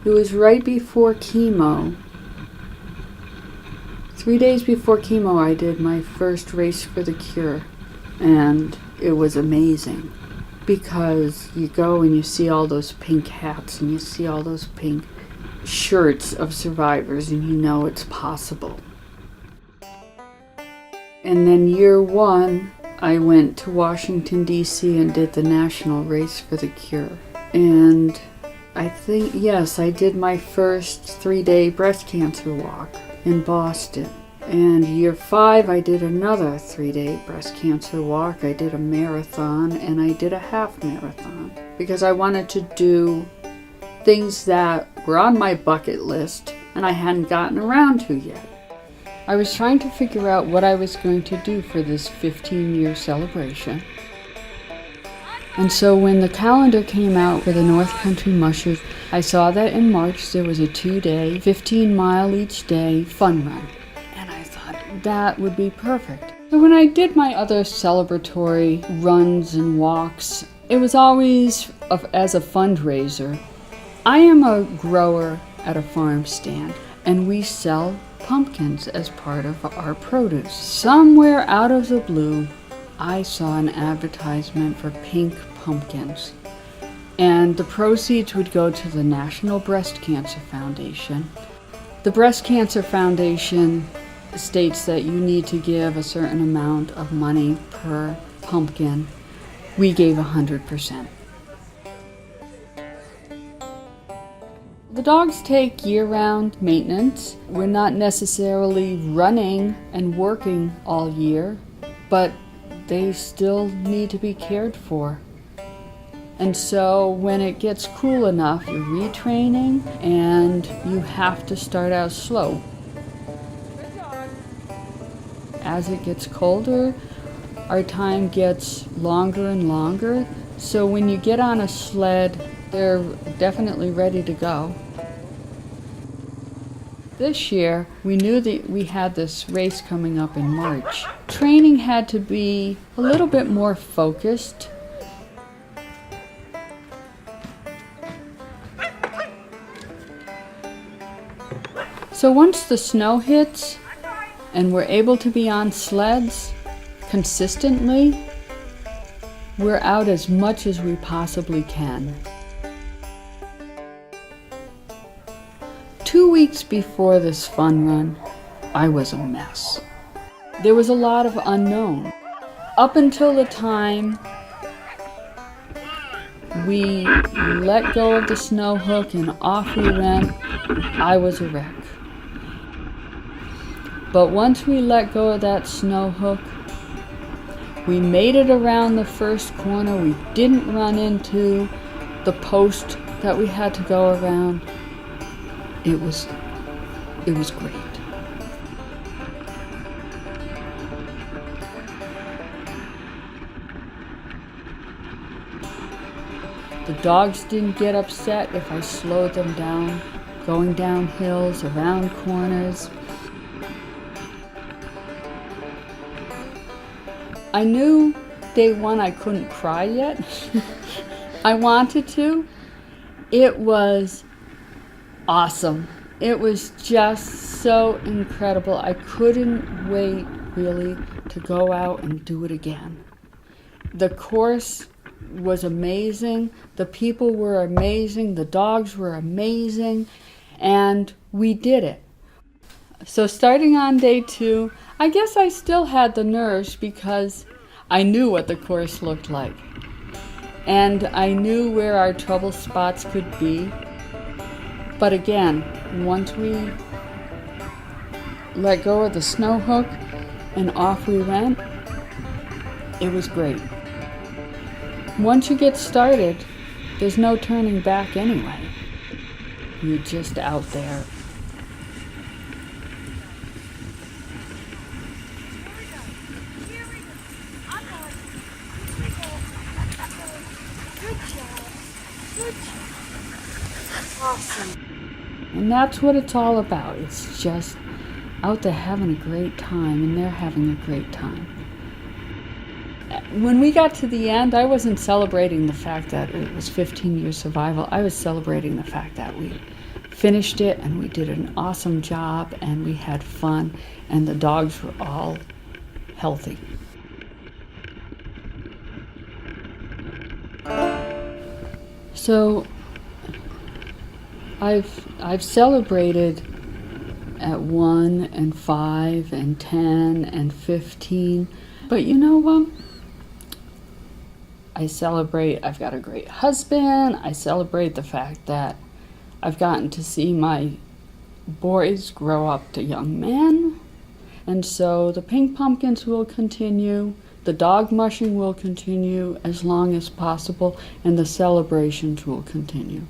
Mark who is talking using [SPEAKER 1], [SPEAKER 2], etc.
[SPEAKER 1] It was right before chemo. 3 days before chemo, I did my first race for the cure. And it was amazing because you go and you see all those pink hats and you see all those pink shirts of survivors and you know it's possible. And then year one, I went to Washington, D.C. and did the national race for the cure. And I think, yes, I did my first 3-day breast cancer walk in Boston. And year 5, I did another 3-day breast cancer walk. I did a marathon and I did a half marathon because I wanted to do things that were on my bucket list and I hadn't gotten around to yet. I was trying to figure out what I was going to do for this 15-year celebration. And so when the calendar came out for the North Country Mushers, I saw that in March there was a 2-day, 15-mile each day fun run. And I thought that would be perfect. So when I did my other celebratory runs and walks, it was always as a fundraiser. I am a grower at a farm stand, and we sell pumpkins as part of our produce. Somewhere out of the blue, I saw an advertisement for pink pumpkins, and the proceeds would go to the National Breast Cancer Foundation. The Breast Cancer Foundation states that you need to give a certain amount of money per pumpkin. We gave 100%. The dogs take year-round maintenance. We're not necessarily running and working all year, but they still need to be cared for. And so when it gets cool enough, you're retraining and you have to start out slow. As it gets colder, our time gets longer and longer. So when you get on a sled, they're definitely ready to go. This year, we knew that we had this race coming up in March. Training had to be a little bit more focused. So once the snow hits and we're able to be on sleds consistently, we're out as much as we possibly can. 2 weeks before this fun run, I was a mess. There was a lot of unknown. Up until the time we let go of the snow hook and off we went, I was a wreck. But once we let go of that snow hook, we made it around the first corner. We didn't run into the post that we had to go around. It was great. The dogs didn't get upset if I slowed them down, going down hills, around corners. I knew day one I couldn't cry yet. I wanted to. It was awesome. It was just so incredible. I couldn't wait really to go out and do it again. The course was amazing. The people were amazing. The dogs were amazing. And we did it. So starting on day 2, I guess I still had the nerves because I knew what the course looked like. And I knew where our trouble spots could be. But again, once we let go of the snow hook and off we went, it was great. Once you get started, there's no turning back anyway. You're just out there. Awesome. And that's what it's all about. It's just out there having a great time, and they're having a great time. When we got to the end, I wasn't celebrating the fact that it was 15 years survival. I was celebrating the fact that finished it, and we did an awesome job, and we had fun, and the dogs were all healthy. So I've celebrated at 1 and 5 and 10 and 15, but you know what? I celebrate I've got a great husband. I celebrate the fact that I've gotten to see my boys grow up to young men. And so the pink pumpkins will continue, the dog mushing will continue as long as possible, and the celebrations will continue.